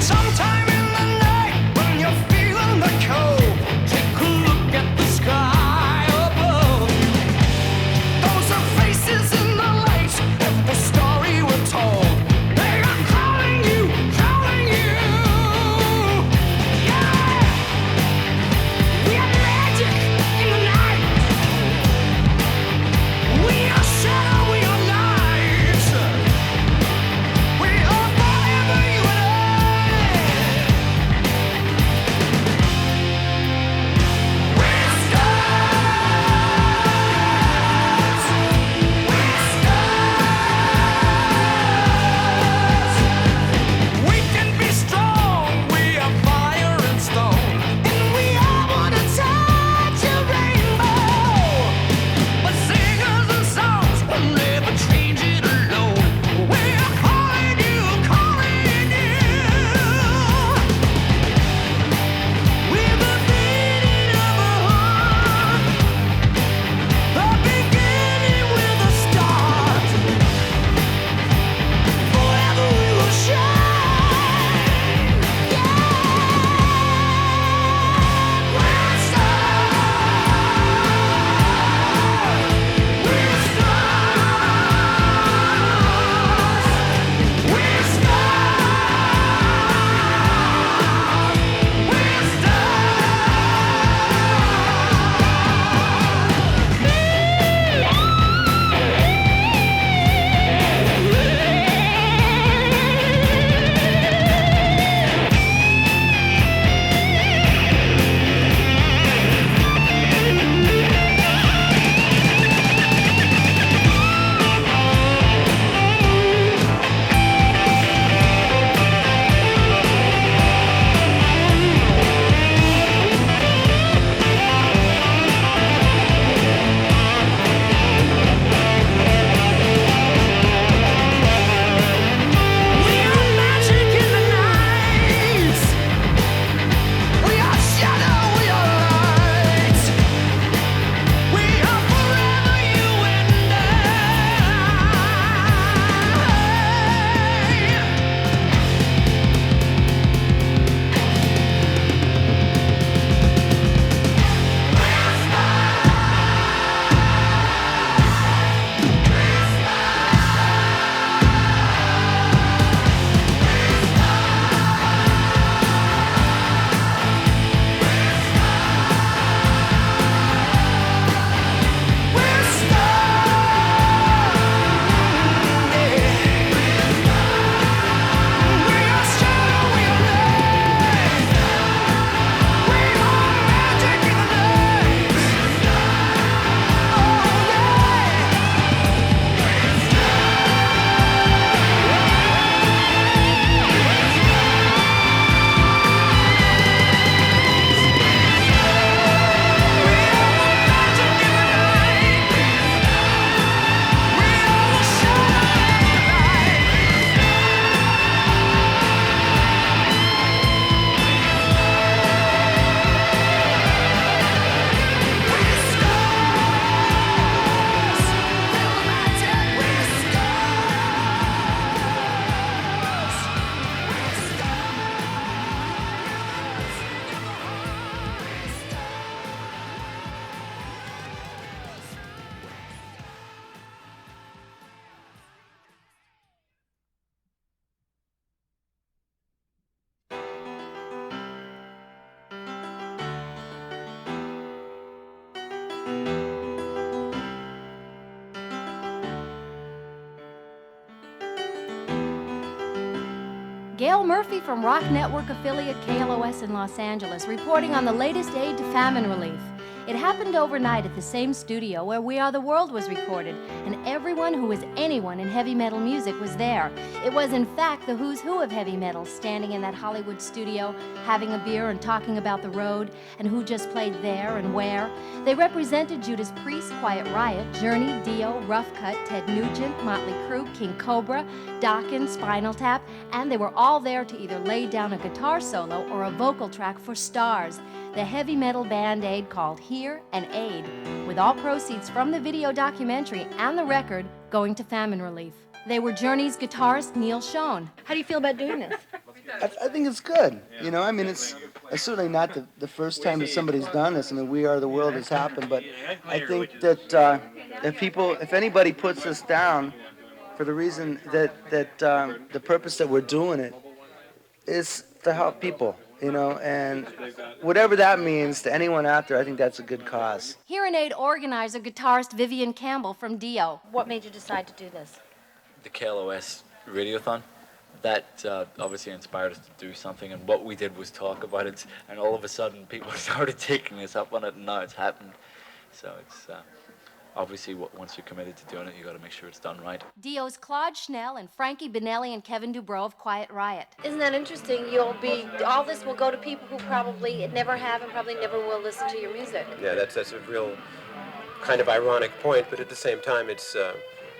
Sometimes Gail Murphy from Rock Network affiliate KLOS in Los Angeles, reporting on the latest aid to famine relief. It happened overnight at the same studio where We Are the World was recorded, and everyone who was anyone in heavy metal music was there. It was, in fact, the who's who of heavy metal standing in that Hollywood studio, having a beer and talking about the road, and who just played there and where. They represented Judas Priest, Quiet Riot, Journey, Dio, Rough Cut, Ted Nugent, Motley Crue, King Cobra, Dokken, Spinal Tap, and they were all there to either lay down a guitar solo or a vocal track for stars. The heavy metal band aid called Hear and Aid, with all proceeds from the video documentary and the record going to famine relief. They were Journey's guitarist Neil Schon. How do you feel about doing this? I think it's good. You know, I mean, it's certainly not the first time that somebody's done this. I mean, We Are the World has happened, but I think that if anybody puts this down for the reason that the purpose that we're doing it is to help people. You know, and whatever that means to anyone out there, I think that's a good cause. Hear and Aid organizer guitarist Vivian Campbell from Dio. What made you decide to do this? The KLOS Radiothon. That obviously inspired us to do something, and what we did was talk about it, and all of a sudden people started taking us up on it, and now it's happened. So it's obviously once you're committed to doing it, you got to make sure it's done right. Dio's Claude Schnell and Frankie Benelli and Kevin Dubrow of Quiet Riot. Isn't that interesting? All this will go to people who probably never have and probably never will listen to your music. Yeah, that's a real kind of ironic point, but at the same time, it's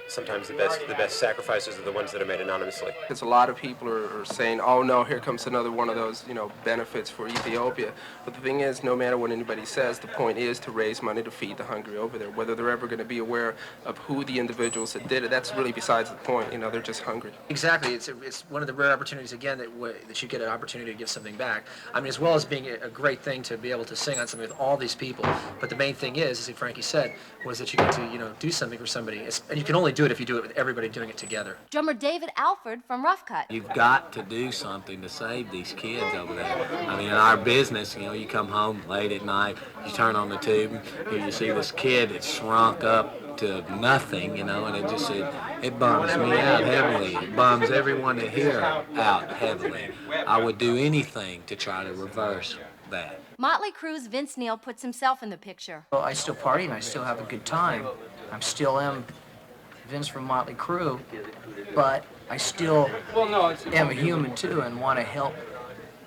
sometimes the best sacrifices are the ones that are made anonymously. Because a lot of people are saying, oh no, here comes another one of those, benefits for Ethiopia. But the thing is, no matter what anybody says, the point is to raise money to feed the hungry over there. Whether they're ever going to be aware of who the individuals that did it, that's really besides the point. They're just hungry. Exactly. It's one of the rare opportunities, again, that you get an opportunity to give something back. I mean, as well as being a great thing to be able to sing on something with all these people. But the main thing is, as Frankie said, was that you get to, do something for somebody. And you can only do it if you do it with everybody doing it together. Drummer David Alford from Rough Cut. You've got to do something to save these kids over there. I mean, in our business, you come home late at night, you turn on the tube, and you see this kid that's shrunk up to nothing, and it bums me out heavily. It bums everyone that here out heavily. I would do anything to try to reverse that. Motley Crue's Vince Neil puts himself in the picture. Well, I still party and I still have a good time. I still am Vince from Motley Crue, but I still am a human too and want to help,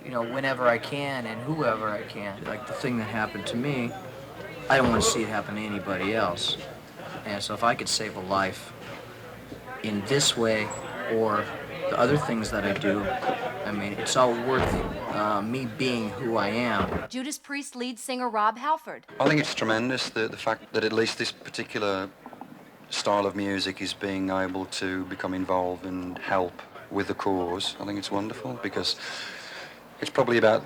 whenever I can and whoever I can. Like the thing that happened to me, I don't want to see it happen to anybody else. And so if I could save a life in this way or the other things that I do, I mean, it's all worth me being who I am. Judas Priest lead singer Rob Halford. I think it's tremendous, the fact that at least this particular style of music is being able to become involved and help with the cause. I think it's wonderful because it's probably about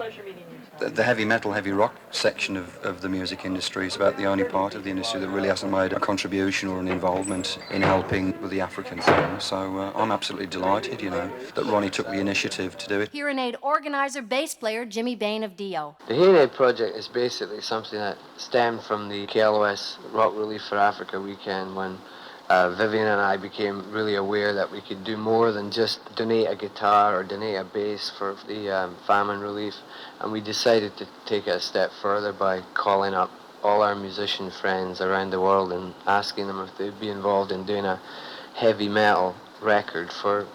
the heavy metal, heavy rock section of the music industry. It's about the only part of the industry that really hasn't made a contribution or an involvement in helping with the African thing. So I'm absolutely delighted, that Ronnie took the initiative to do it. Hear and Aid organizer, bass player Jimmy Bain of Dio. The Hear and Aid project is basically something that stemmed from the KLOS Rock Relief for Africa weekend when Vivian and I became really aware that we could do more than just donate a guitar or donate a bass for the famine relief, and we decided to take it a step further by calling up all our musician friends around the world and asking them if they'd be involved in doing a heavy metal record for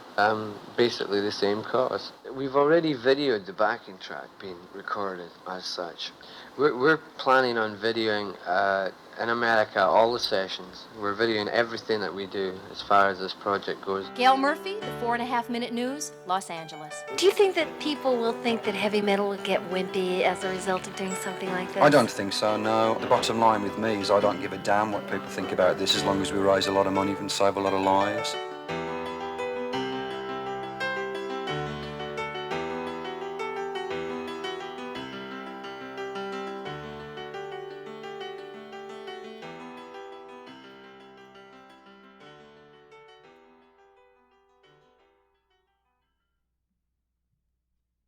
basically the same cause. We've already videoed the backing track being recorded as such. We're planning on videoing in America all the sessions. We're videoing everything that we do as far as this project goes. Gail Murphy, the 4.5 Minute News, Los Angeles. Do you think that people will think that heavy metal will get wimpy as a result of doing something like this? I don't think so, no. The bottom line with me is I don't give a damn what people think about this as long as we raise a lot of money and save a lot of lives.